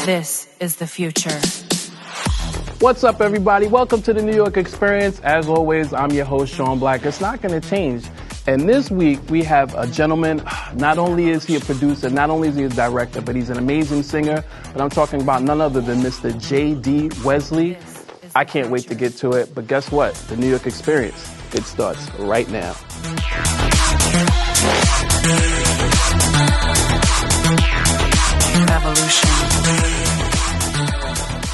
This is the future. What's up, everybody? Welcome to the New York Experience. As always, I'm your host, Shawn Black. It's not going to change. And this week, we have a gentleman. Not only is he a producer, not only is he a director, but he's an amazing singer. But I'm talking about none other than Mr. J.D. Wesley. I can't wait to get to it. But guess what? The New York Experience, it starts right now. Revolution.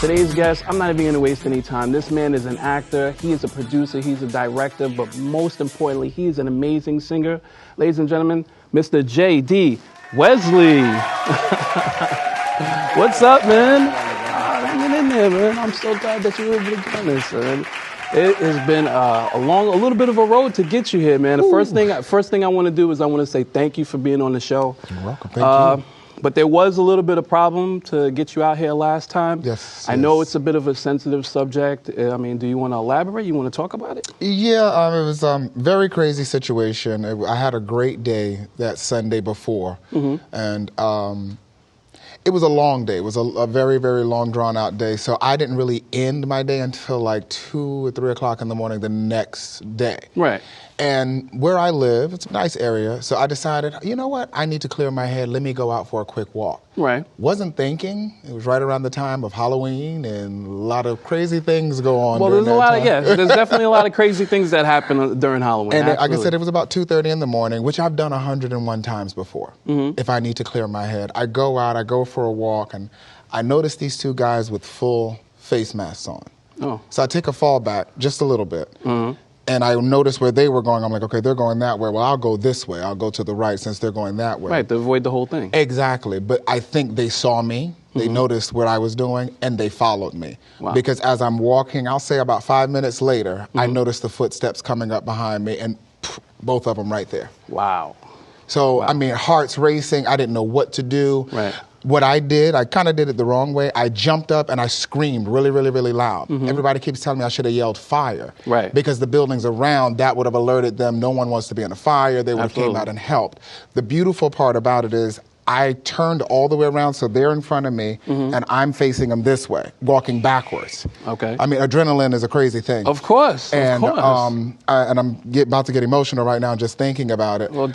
Today's guest, I'm not even going to waste any time. This man is an actor, he is a producer, he's a director, but most importantly, he's an amazing singer. Ladies and gentlemen, Mr. J.D. Wesley. What's up, man? Hang in there, man. I'm so glad that you were able to join us, man. It has been a little bit of a road to get you here, man. The first thing I want to do is I want to say thank you for being on the show. You're welcome. Thank you. But there was a little bit of problem to get you out here last time. Yes. I know it's a bit of a sensitive subject. I mean, do you want to elaborate? You want to talk about it? Yeah, it was a very crazy situation. I had a great day that Sunday before, and it was a long day. It was a very, very long, drawn-out day. So I didn't really end my day until like 2 or 3 o'clock in the morning the next day. Right. And where I live, it's a nice area, so I decided, you know what, I need to clear my head. Let me go out for a quick walk. Right. Wasn't thinking. It was right around the time of Halloween, and a lot of crazy things go on. Well, there's there's definitely a lot of crazy things that happen during Halloween. And like I said, it was about 2:30 in the morning, which I've done 101 times before. If I need to clear my head, I go out, I go for a walk, and I notice these two guys with full face masks on. Oh. So I take a fall back just a little bit. And I noticed where they were going. I'm like, okay, they're going that way. Well, I'll go this way. I'll go to the right since they're going that way. Right, to avoid the whole thing. Exactly. But I think they saw me. They noticed what I was doing, and they followed me. Wow. Because as I'm walking, I'll say about 5 minutes later, I noticed the footsteps coming up behind me, and both of them right there. Wow. So, I mean, heart's racing. I didn't know what to do. Right. What I did, I kind of did it the wrong way. I jumped up and I screamed really, really, really loud. Everybody keeps telling me I should have yelled fire. Right. Because the buildings around, that would have alerted them. No one wants to be in a fire. They would have came out and helped. The beautiful part about it is I turned all the way around, so they're in front of me, and I'm facing them this way, walking backwards. Okay. I mean, adrenaline is a crazy thing. Of course. And, of course. and I'm about to get emotional right now just thinking about it. Well,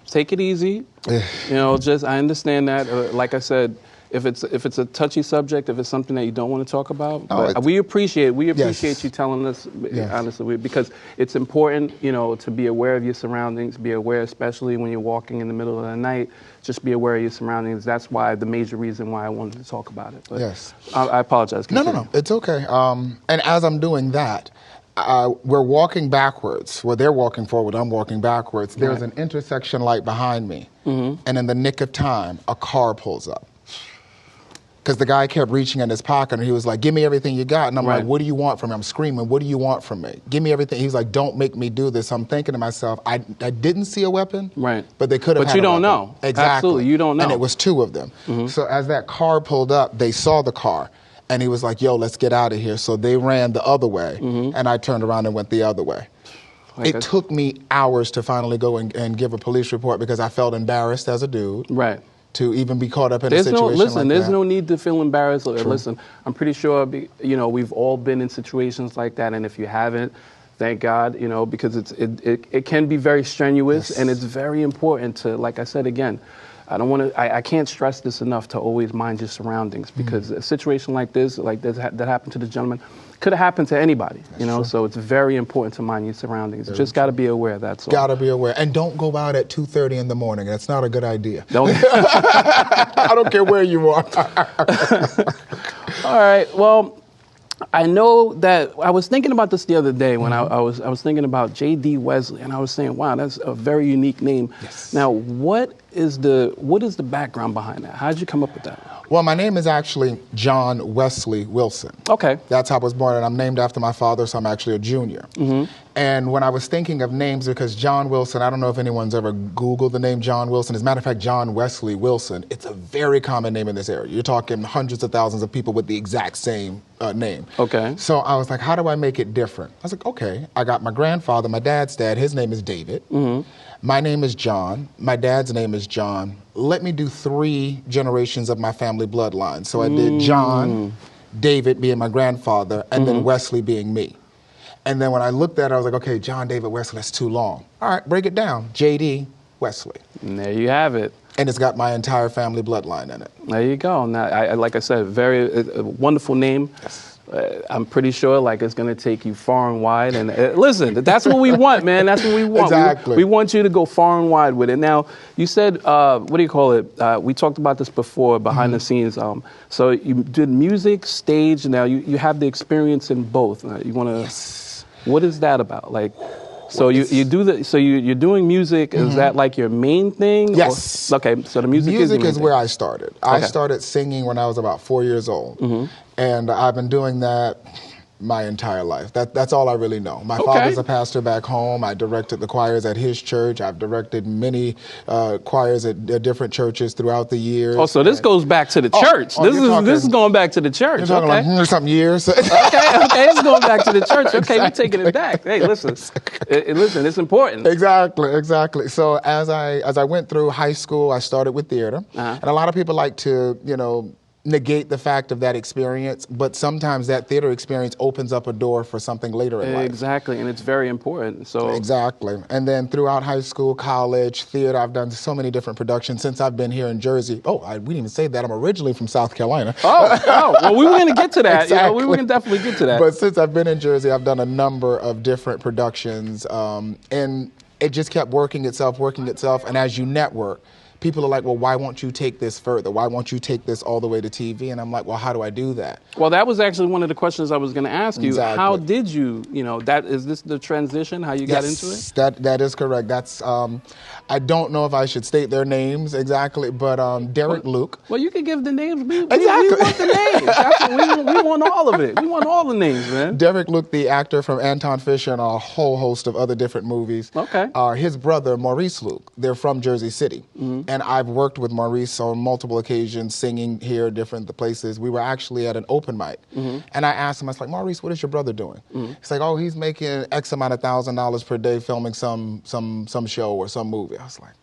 take it easy. I understand that. Like I said, if it's a touchy subject, if it's something that you don't want to talk about, but we appreciate you telling us honestly, because it's important, to be aware of your surroundings, be aware, especially when you're walking in the middle of the night, just be aware of your surroundings. That's why the major reason why I wanted to talk about it. But yes. I apologize. Continue. No, it's okay. And as I'm doing that, we're walking backwards. Well, they're walking forward, I'm walking backwards. There's an intersection light behind me. And in the nick of time, a car pulls up. Because the guy kept reaching in his pocket, and he was like, give me everything you got. And I'm like, what do you want from me? I'm screaming, what do you want from me? Give me everything. He's like, don't make me do this. I'm thinking to myself, I didn't see a weapon, but they could have had a weapon. But you don't know. Exactly. Absolutely, you don't know. And it was two of them. So as that car pulled up, they saw the car. And he was like, yo, let's get out of here. So they ran the other way, and I turned around and went the other way. It took me hours to finally go and give a police report because I felt embarrassed as a dude. Right. To even be caught up in a situation like that. There's no need to feel embarrassed. True. Listen, I'm pretty sure, we've all been in situations like that. And if you haven't, thank God, because it can be very strenuous. And it's very important to, like I said again, I can't stress this enough to always mind your surroundings because a situation like this, that happened to the gentleman, could have happened to anybody, so it's very important to mind your surroundings. Just got to be aware, that's all. Got to be aware. And don't go out at 2:30 in the morning. That's not a good idea. Don't. I don't care where you are. All right, well, I know that I was thinking about this the other day when I was thinking about J.D. Wesley, and I was saying, wow, that's a very unique name. Yes. Now, what is the background behind that? How did you come up with that? Well, my name is actually John Wesley Wilson. Okay. That's how I was born, and I'm named after my father, so I'm actually a junior. And when I was thinking of names, because John Wilson, I don't know if anyone's ever Googled the name John Wilson. As a matter of fact, John Wesley Wilson, it's a very common name in this area. You're talking hundreds of thousands of people with the exact same name. Okay. So I was like, how do I make it different? I was like, okay, I got my grandfather, my dad's dad, his name is David. My name is John. My dad's name is John. Let me do 3 generations of my family bloodline. So I did John, David being my grandfather, and then Wesley being me. And then when I looked at it, I was like, okay, John, David, Wesley, that's too long. All right, break it down. JD, Wesley. And there you have it. And it's got my entire family bloodline in it. There you go. Now, like I said, very wonderful name. Yes. I'm pretty sure like it's going to take you far and wide. And listen, that's what we want, man. That's what we want. Exactly. We want you to go far and wide with it. Now, you said, what do you call it? We talked about this before, behind the scenes. So you did music, stage. Now you have the experience in both. You want to? Yes. What is that about? Like, so you do the. So you're doing music. Is that like your main thing? Yes. Or, okay. So the music is where I started. I started singing when I was about 4 years old. And I've been doing that my entire life. That's all I really know. My father's a pastor back home. I directed the choirs at his church. I've directed many choirs at different churches throughout the years. Oh, so this goes back to the church. This is going back to the church. You're talking like some years. okay, it's going back to the church. Okay, we're taking it back. Hey, listen, it's important. Exactly. So as I went through high school, I started with theater, and a lot of people like to, negate the fact of that experience, but sometimes that theater experience opens up a door for something later in life. Exactly, and it's very important. So exactly. And then throughout high school, college, theater, I've done so many different productions since I've been here in Jersey. Oh, we didn't even say that. I'm originally from South Carolina. Well, we were going to get to that. Exactly. We were going to definitely get to that. But since I've been in Jersey, I've done a number of different productions, and it just kept working itself. And as you network, people are like, well, why won't you take this further? Why won't you take this all the way to TV? And I'm like, well, how do I do that? Well, that was actually one of the questions I was going to ask you. Exactly. How did you, is this the transition, how you got into it? That is correct. That's, I don't know if I should state their names exactly, but Derek Luke. Well, you can give the names. We exactly. We want the names. That's what we want all of it. We want all the names, man. Derek Luke, the actor from Anton Fisher and a whole host of other different movies. Okay. His brother, Maurice Luke, they're from Jersey City. And I've worked with Maurice on multiple occasions, singing here, different places. We were actually at an open mic. And I asked him, I was like, Maurice, what is your brother doing? He's like, oh, he's making X amount of $1,000 per day filming some show or some movie. I was like,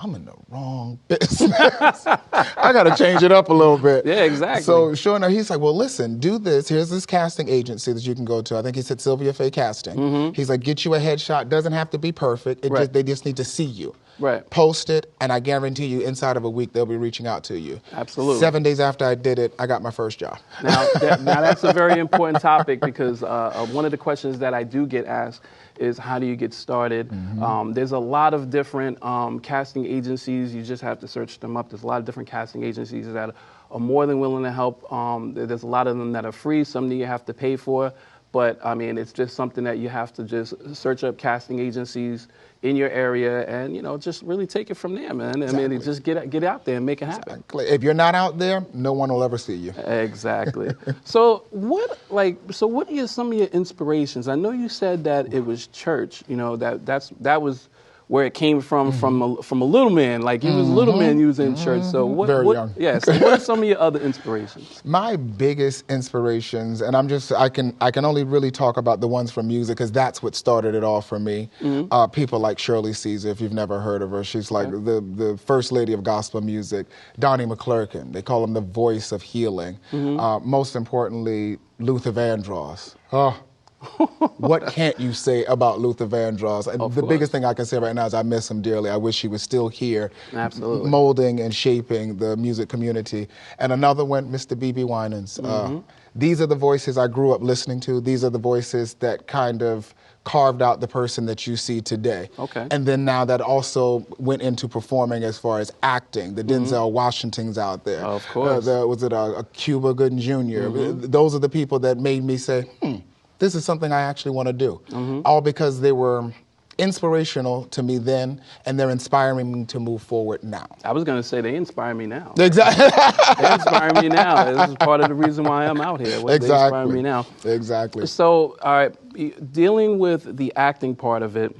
I'm in the wrong business. I got to change it up a little bit. Yeah, exactly. So sure enough, he's like, well, listen, do this. Here's this casting agency that you can go to. I think he said Sylvia Faye Casting. He's like, get you a headshot. Doesn't have to be perfect. They just need to see you. Right. Post it, and I guarantee you, inside of a week, they'll be reaching out to you. Absolutely. 7 days after I did it, I got my first job. Now that's a very important topic because one of the questions that I do get asked is how do you get started? There's a lot of different casting agencies. You just have to search them up. There's a lot of different casting agencies that are more than willing to help. There's a lot of them that are free. Some that you have to pay for. But, I mean, it's just something that you have to just search up casting agencies in your area and, just really take it from there, man. Exactly. I mean, just get out there and make it happen. Exactly. If you're not out there, no one will ever see you. Exactly. So what are some of your inspirations? I know you said that it was church, that was where it came from a little man. Like he was a little man, you was in church. So Very young. Yeah. So what are some of your other inspirations? My biggest inspirations, and I can only really talk about the ones from music because that's what started it all for me. People like Shirley Caesar, if you've never heard of her, she's like the first lady of gospel music. Donnie McClurkin, they call him the voice of healing. Most importantly, Luther Vandross. What can't you say about Luther Vandross? And the biggest thing I can say right now is I miss him dearly. I wish he was still here, absolutely, molding and shaping the music community. And another one, Mr. B.B. Winans. These are the voices I grew up listening to. These are the voices that kind of carved out the person that you see today. Okay. And then now that also went into performing as far as acting. The Denzel Washingtons out there. Of course. Was it a Cuba Gooding Jr.? Those are the people that made me say, this is something I actually want to do. All because they were inspirational to me then, and they're inspiring me to move forward now. I was going to say they inspire me now. Exactly. They inspire me now. This is part of the reason why I'm out here. They inspire me now. Exactly. So, all right, dealing with the acting part of it,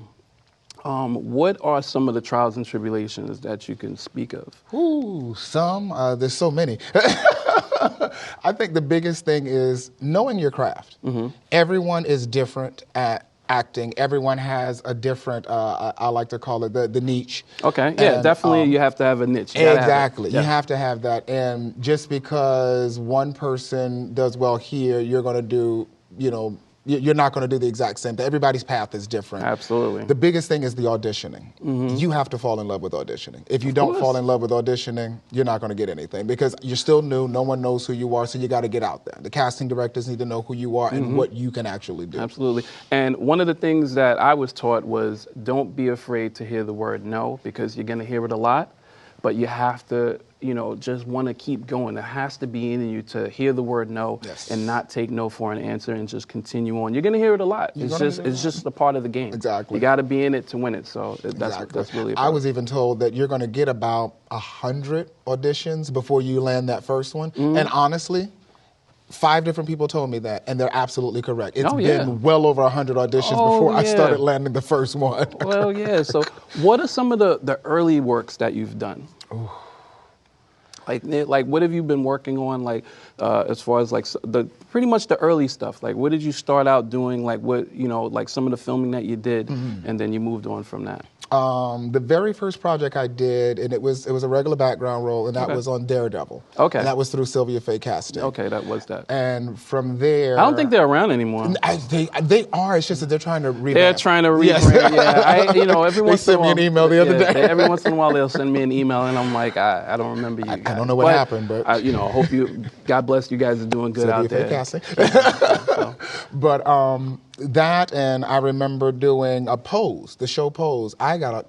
what are some of the trials and tribulations that you can speak of? There's so many. I think the biggest thing is knowing your craft. Everyone is different at acting. Everyone has a different, I like to call it the niche. Okay, yeah, And, definitely you have to have a niche. You gotta have it. Exactly. Yeah. You have to have that. And just because one person does well here, you're going to do, you're not going to do the exact same thing. Everybody's path is different. Absolutely. The biggest thing is the auditioning. You have to fall in love with auditioning. If you don't fall in love with auditioning, you're not going to get anything because you're still new. No one knows who you are, so you got to get out there. The casting directors need to know who you are and what you can actually do. Absolutely. And one of the things that I was taught was don't be afraid to hear the word no because you're going to hear it a lot, but you have to just want to keep going. It has to be in you to hear the word no and not take no for an answer and just continue on. You're going to hear it a lot. It's just a part of the game. Exactly. You got to be in it to win it. So that's really important. I was even told that you're going to get about 100 auditions before you land that first one. And honestly, 5 different people told me that, and they're absolutely correct. It's been well over 100 auditions before I started landing the first one. Well, yeah. So what are some of the early works that you've done? Ooh. Like what have you been working on, as far as pretty much the early stuff? Like what did you start out doing? Like what, like some of the filming that you did and then you moved on from that? The very first project I did, and it was a regular background role, and that was on Daredevil. Okay. And that was through Sylvia Faye Casting. Okay, that was that. And from there... I don't think they're around anymore. They are, it's just that they're trying to revamp. They're trying to rebrand, every once in a while... They sent me an email the other day. Every once in a while they'll send me an email, and I'm like, I don't remember you guys. I don't know what happened, but... I hope God bless you guys are doing good out there. Casting. But that, and I remember doing a Pose, the show Pose. I got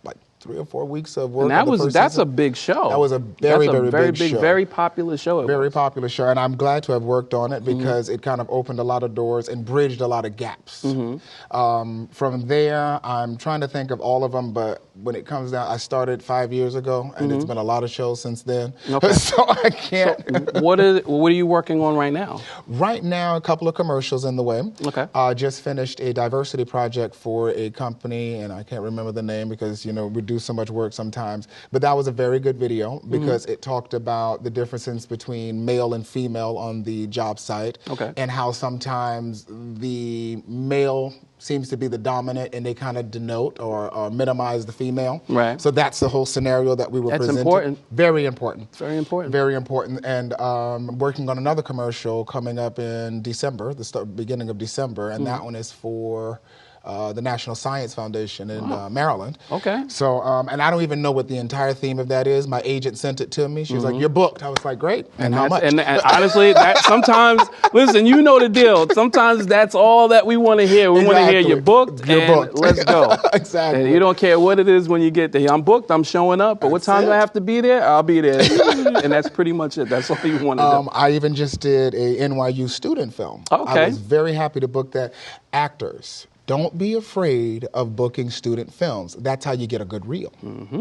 like 3 or 4 weeks of work. And that's a big show. That was a very big show. Very popular show. Very popular show, and I'm glad to have worked on it because it kind of opened a lot of doors and bridged a lot of gaps. From there, I'm trying to think of all of them, but when it comes down, I started 5 years ago, and it's been a lot of shows since then. Okay. So I can't. So what are you working on right now? Right now, a couple of commercials in the way. Okay. Just finished a diversity project for a company, and I can't remember the name because we do so much work sometimes. But that was a very good video because it talked about the differences between male and female on the job site, and how sometimes the male seems to be the dominant and they kind of denote or minimize the female. Right. So that's the whole scenario that we were presenting. That's important. Very important. It's very important. Very important. And I'm working on another commercial coming up in December, beginning of December, and that one is for the National Science Foundation in Maryland. Okay. So, and I don't even know what the entire theme of that is. My agent sent it to me. She was like, "You're booked." I was like, "Great." And how much? And honestly, that sometimes, listen, you know the deal. Sometimes that's all that we want to hear. We want to hear you're booked. You're booked. Let's go. Exactly. And you don't care what it is when you get there. I'm booked. I'm showing up. But what time do I have to be there? I'll be there. And that's pretty much it. That's all you want to do. I even just did a NYU student film. Okay. I was very happy to book that. Actors, don't be afraid of booking student films. That's how you get a good reel.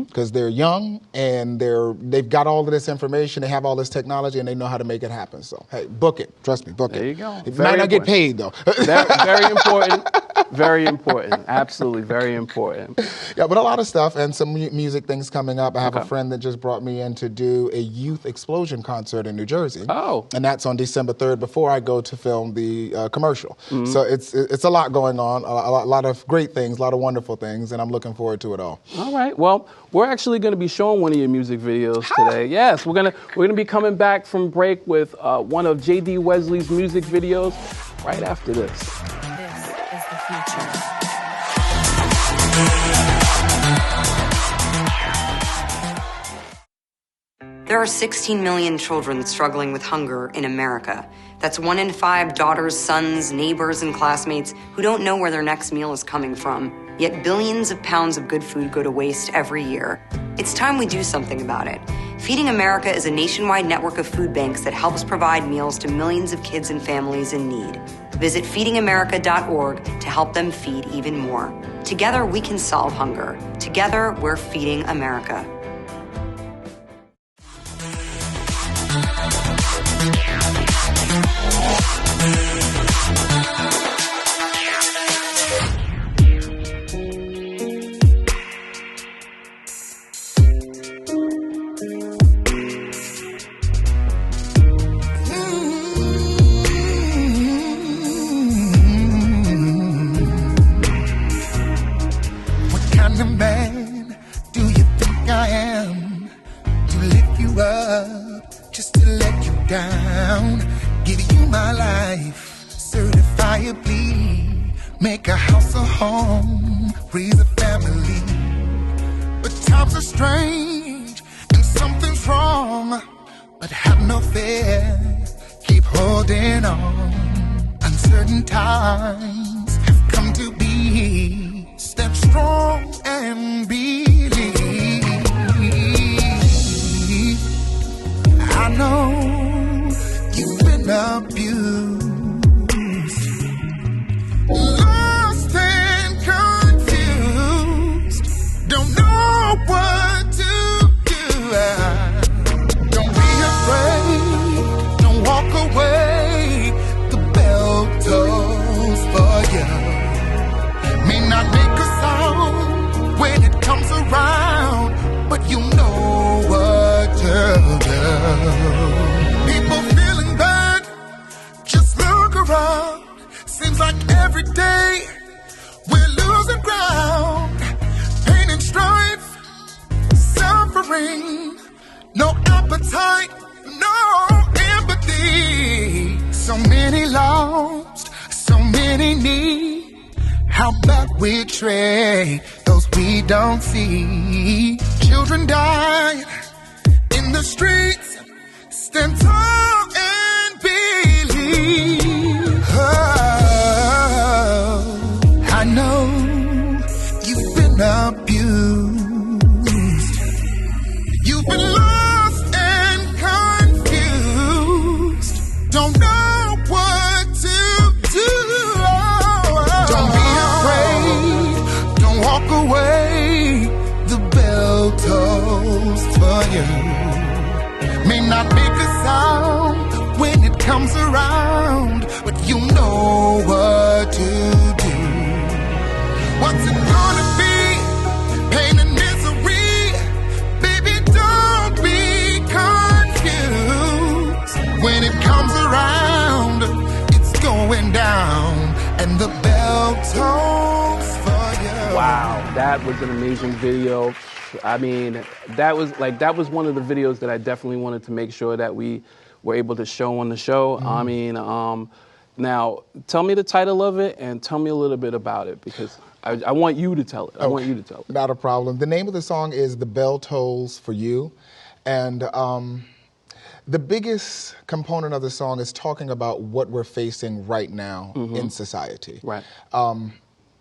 Because they're young and they've got all of this information, they have all this technology, and they know how to make it happen. So, hey, book it. Trust me, book it. There you go. It might not get paid, though. Very important. Very important. Absolutely very important. Yeah, but a lot of stuff and some music things coming up. I have a friend that just brought me in to do a youth explosion concert in New Jersey. Oh. And that's on December 3rd before I go to film the commercial. So it's a lot going on. A lot of great things, a lot of wonderful things, and I'm looking forward to it all. All right. Well, we're actually going to be showing one of your music videos today. Yes, we're gonna be coming back from break with one of J.D. Wesley's music videos right after this. This is the future. There are 16 million children struggling with hunger in America. That's 1 in 5 daughters, sons, neighbors, and classmates who don't know where their next meal is coming from. Yet billions of pounds of good food go to waste every year. It's time we do something about it. Feeding America is a nationwide network of food banks that helps provide meals to millions of kids and families in need. Visit feedingamerica.org to help them feed even more. Together, we can solve hunger. Together, we're feeding America. up just to let you down. Give you my life, certifiably. Make a house a home, raise a family. But times are strange and something's wrong. But have no fear, keep holding on. Uncertain times have come to be. Stand strong and believe. I know you've been abused, lost and confused, don't know what to do. Don't be afraid, don't walk away. The bell tolls for you. May not make a sound when it comes around, but you know what to do. People feeling bad, just look around. Seems like every day we're losing ground. Pain and strife, suffering, no appetite, no empathy. So many lost, so many need. How about we trade those we don't see? Children die in the streets. Stand tall and believe. Oh, I know you've been abused. You've been lost and confused. Don't know what to do. Don't be afraid. Don't walk away. The bell tolls for you. May not make a sound when it comes around, but you know what to do. What's it gonna be? Pain and misery. Baby, don't be confused. When it comes around, it's going down, and the bell tolls for you. Wow, that was an amazing video. I mean, that was one of the videos that I definitely wanted to make sure that we were able to show on the show. Mm-hmm. I mean, now tell me the title of it and tell me a little bit about it, because I want you to tell it. I want you to tell it. Not a problem. The name of the song is The Bell Tolls for You. And the biggest component of the song is talking about what we're facing right now in society. Right.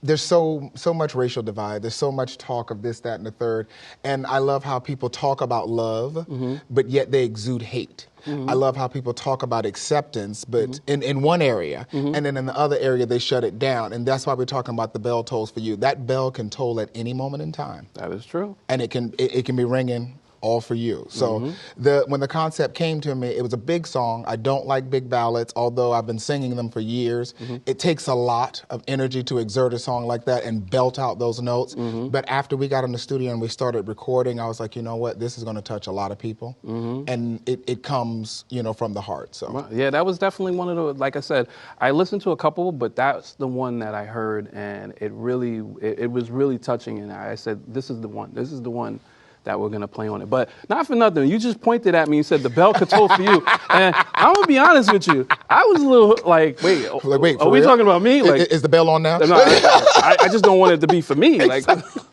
There's so much racial divide. There's so much talk of this, that, and the third. And I love how people talk about love, but yet they exude hate. I love how people talk about acceptance, but in one area, and then in the other area, they shut it down. And that's why we're talking about the bell tolls for you. That bell can toll at any moment in time. That is true. And it can be ringing all for you. So when the concept came to me, it was a big song. I don't like big ballads, although I've been singing them for years. It takes a lot of energy to exert a song like that and belt out those notes. But after we got in the studio and we started recording, I was like, you know what, this is going to touch a lot of people. And it comes, from the heart. So yeah, that was definitely one of the, like I said, I listened to a couple, but that's the one that I heard, and it was really touching. And I said, this is the one that we're going to play on it. But not for nothing, you just pointed at me and said the bell could toll for you. And I'm going to be honest with you, I was a little like, wait, are we talking about me? Like, is the bell on now? No, I just don't want it to be for me. Exactly.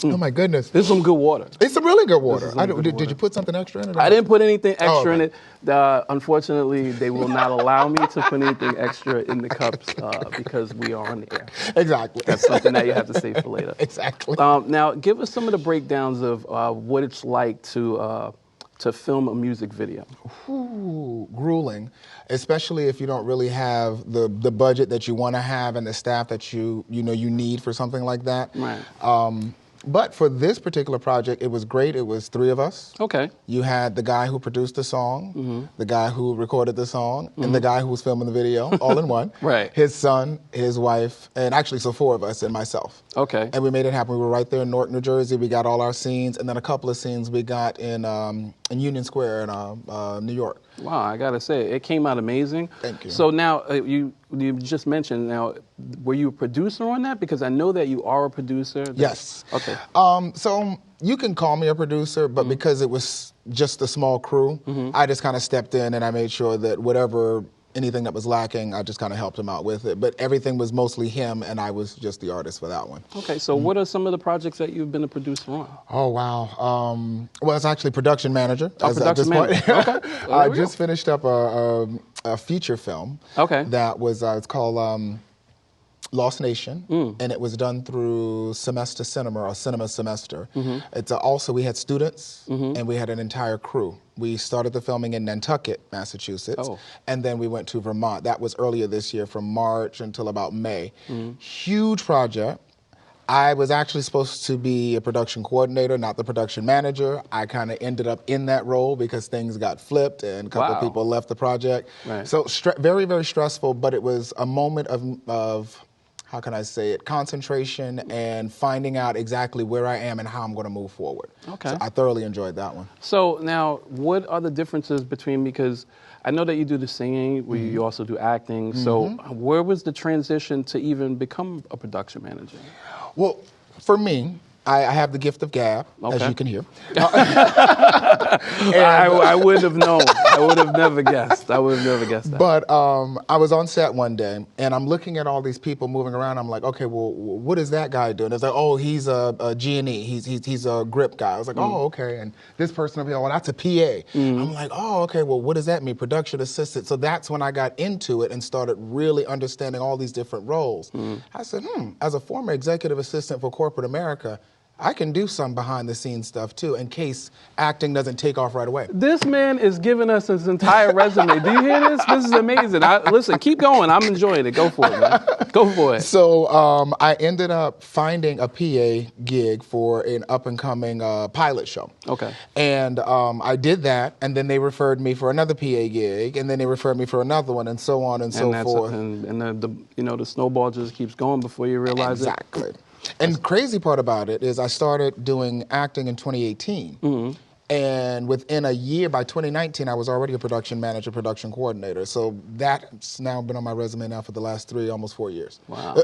Oh my goodness. This is some good water. It's some really good water. Did you put something extra in it? I didn't put anything extra in it. Unfortunately, they will not allow me to put anything extra in the cups because we are on the air. Exactly. That's something that you have to save for later. Exactly. Now, give us some of the breakdowns of what it's like to film a music video. Ooh, grueling, especially if you don't really have the budget that you want to have and the staff that you need for something like that. Right. But for this particular project, it was great. It was 3 of us. Okay. You had the guy who produced the song, the guy who recorded the song, and the guy who was filming the video, all in one. Right. His son, his wife, and actually, so 4 of us and myself. Okay. And we made it happen. We were right there in Newark, New Jersey. We got all our scenes, and then a couple of scenes we got in Union Square in New York. Wow, I gotta say, it came out amazing. Thank you. So now, you just mentioned, now, were you a producer on that? Because I know that you are a producer. Yes. Okay. So you can call me a producer, but because it was just a small crew, I just kind of stepped in and I made sure that anything that was lacking, I just kind of helped him out with it. But everything was mostly him, and I was just the artist for that one. Okay, so what are some of the projects that you've been a producer on? Oh, wow. Well, it's actually production manager. Production manager. Okay. Well, I just finished up a feature film. Okay. That was, it's called Lost Nation, and it was done through Semester Cinema, or Cinema Semester. It's also, we had students, and we had an entire crew. We started the filming in Nantucket, Massachusetts, and then we went to Vermont. That was earlier this year, from March until about May. Huge project. I was actually supposed to be a production coordinator, not the production manager. I kind of ended up in that role because things got flipped and a couple of people left the project. Right. So very, very stressful, but it was a moment of how can I say it, concentration and finding out exactly where I am and how I'm going to move forward. Okay. So I thoroughly enjoyed that one. So now, what are the differences between, because I know that you do the singing, you also do acting, so where was the transition to even become a production manager? Well, for me, I have the gift of gab, as you can hear. I would have known. I would have never guessed. That. But I was on set one day, and I'm looking at all these people moving around. I'm like, okay, well, what is that guy doing? It's like, oh, he's a G&E. He's a grip guy. I was like, oh, okay. And this person over here, well, that's a PA. I'm like, oh, okay, well, what does that mean? Production assistant. So that's when I got into it and started really understanding all these different roles. I said, as a former executive assistant for corporate America, I can do some behind-the-scenes stuff, too, in case acting doesn't take off right away. This man is giving us his entire resume. Do you hear this? This is amazing. Listen, keep going. I'm enjoying it. Go for it, man. Go for it. So I ended up finding a PA gig for an up-and-coming pilot show. Okay. And I did that, and then they referred me for another PA gig, and then they referred me for another one, and so on and so forth. And the snowball just keeps going before you realize it. Exactly. And the crazy part about it is I started doing acting in 2018. And within a year, by 2019, I was already a production manager, production coordinator. So that's now been on my resume now for the last almost 4 years. Wow.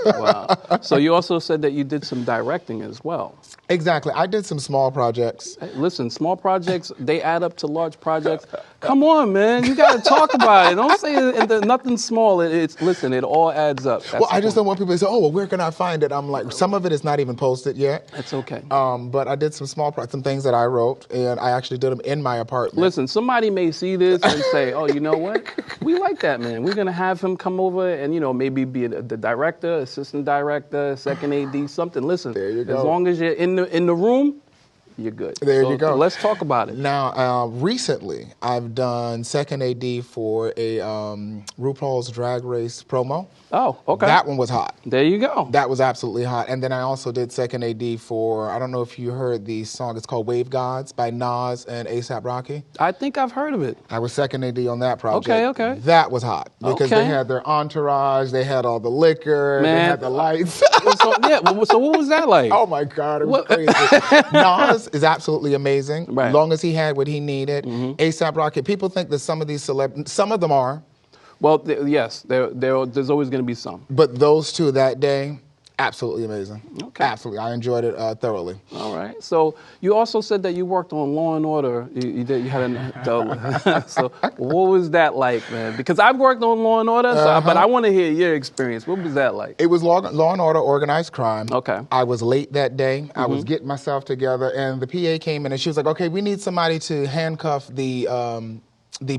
Wow. So you also said that you did some directing as well. Exactly. I did some small projects. Hey, listen, small projects, they add up to large projects. Come on, man. You got to talk about it. Don't say nothing small. Listen, it all adds up. That's I just don't want people to say, oh, well, where can I find it? I'm like, some of it is not even posted yet. That's okay. But I did some some things that I wrote. And I actually did them in my apartment. Listen, somebody may see this and say, oh, you know what? We like that man. We're going to have him come over and, maybe be the director, assistant director, second AD, something. Listen, there you go. As long as you're in the room, you're good. There you go. Let's talk about it. Now, recently, I've done second AD for a RuPaul's Drag Race promo. Oh, okay. That one was hot. There you go. That was absolutely hot. And then I also did second AD for, I don't know if you heard the song, it's called Wave Gods by Nas and A$AP Rocky. I think I've heard of it. I was second AD on that project. Okay. That was hot because they had their entourage, they had all the liquor, they had the lights. So what was that like? Oh my God, it was crazy. Nas is absolutely amazing, as long as he had what he needed. A$AP Rocky, people think that some of these some of them are. Well, yes, there's always going to be some. But those two that day, absolutely amazing. Okay. Absolutely. I enjoyed it thoroughly. All right. So you also said that you worked on Law and Order. You had so what was that like, man? Because I've worked on Law and Order, but I want to hear your experience. What was that like? It was Law and Order, organized crime. Okay. I was late that day. I was getting myself together, and the PA came in, and she was like, okay, we need somebody to handcuff the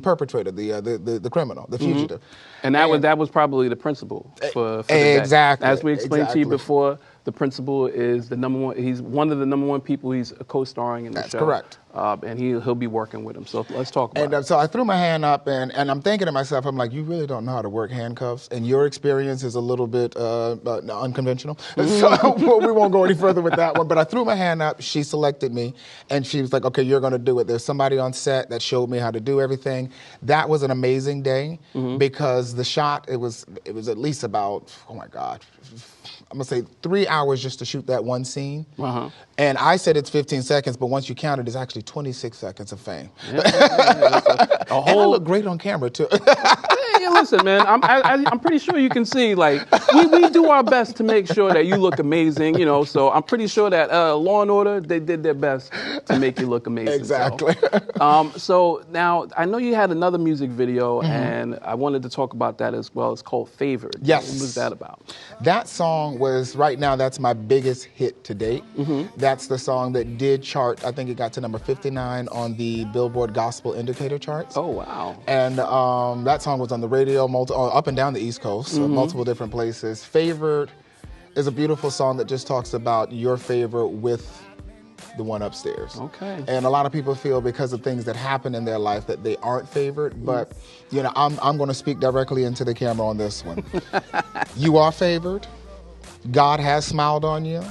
perpetrator, the criminal, the fugitive. And that was probably the principal for the exactly. Day. As we explained to you before, the principal is the number one. He's one of the number one people. He's co-starring in the show. That's correct. And he'll be working with him. So let's talk about it. So I threw my hand up, and I'm thinking to myself, I'm like, you really don't know how to work handcuffs, and your experience is a little bit unconventional. So we won't go any further with that one. But I threw my hand up. She selected me, and she was like, okay, you're going to do it. There's somebody on set that showed me how to do everything. That was an amazing day because the shot, it was at least about, oh my God, I'm going to say 3 hours just to shoot that one scene. And I said it's 15 seconds, but once you count it, it's actually 26 seconds of fame. And I look great on camera, too. listen, man. I'm pretty sure you can see. Like we do our best to make sure that you look amazing. You know, so I'm pretty sure that Law and Order, they did their best to make you look amazing. Exactly. So now I know you had another music video, and I wanted to talk about that as well. It's called Favored. Yes. What was that about? That song was, right now, that's my biggest hit to date. That's the song that did chart. I think it got to number 59 on the Billboard Gospel Indicator charts. Oh, wow. And that song was on the radio up and down the East Coast, multiple different places. Favored is a beautiful song that just talks about your favor with the one upstairs. Okay. And a lot of people feel because of things that happen in their life that they aren't favored, but you know, I'm going to speak directly into the camera on this one. You are favored. God has smiled on you,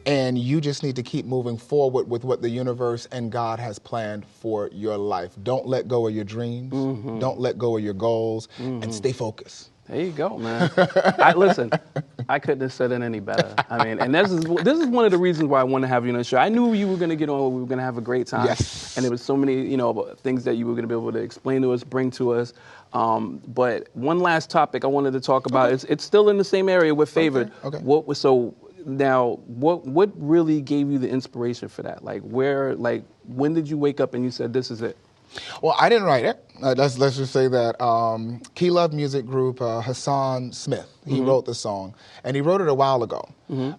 and you just need to keep moving forward with what the universe and God has planned for your life. Don't let go of your dreams. Don't let go of your goals, and stay focused. There you go, man. Listen, I couldn't have said it any better. I mean, and this is one of the reasons why I want to have you on the show. I knew you were going to get on. We were going to have a great time. Yes. And there was so many, you know, things that you were going to be able to explain to us, bring to us. But one last topic I wanted to talk about. It's still in the same area with Favored. Okay. What really gave you the inspiration for that? When did you wake up and you said, this is it? Well, I didn't write it. Let's just say that Key Love Music Group, Hassan Smith, he wrote the song. And he wrote it a while ago.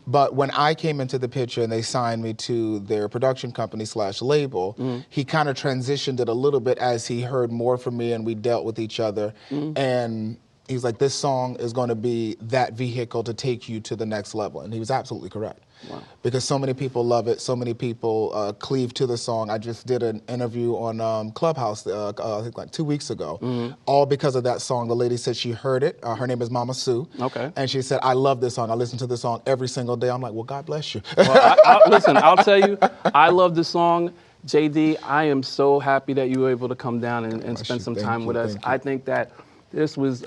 But when I came into the picture and they signed me to their production company / label, he kind of transitioned it a little bit as he heard more from me and we dealt with each other. And he was like, this song is going to be that vehicle to take you to the next level. And he was absolutely correct. Wow. Because so many people love it. So many people cleave to the song. I just did an interview on Clubhouse, I think like 2 weeks ago, all because of that song. The lady said she heard it. Her name is Mama Sue. Okay. And she said, I love this song. I listen to this song every single day. I'm like, well, God bless you. Well, listen, I'll tell you, I love this song. JD, I am so happy that you were able to come down and spend some time with us. I think that this was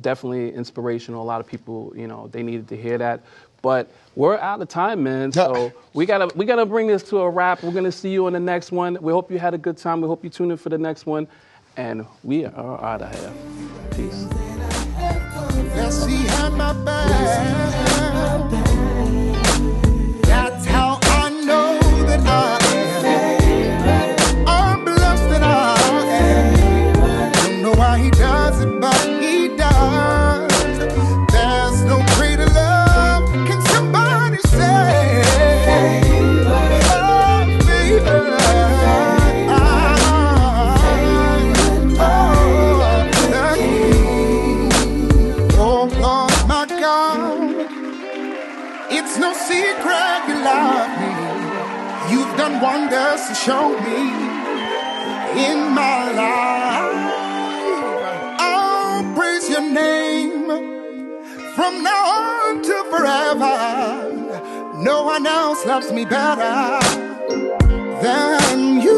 definitely inspirational. A lot of people, you know, they needed to hear that. But we're out of time, man. So we gotta bring this to a wrap. We're gonna see you on the next one. We hope you had a good time. We hope you tune in for the next one. And we are out of here. Peace. Yes, he had my back. That's how I know that I'm blessed that I am. Don't know why he does it, but he does. There's no greater love. Can somebody say, oh, baby. It's no secret you love me. You've done wonders to show me in my life. I'll praise your name from now on to forever. No one else loves me better than you.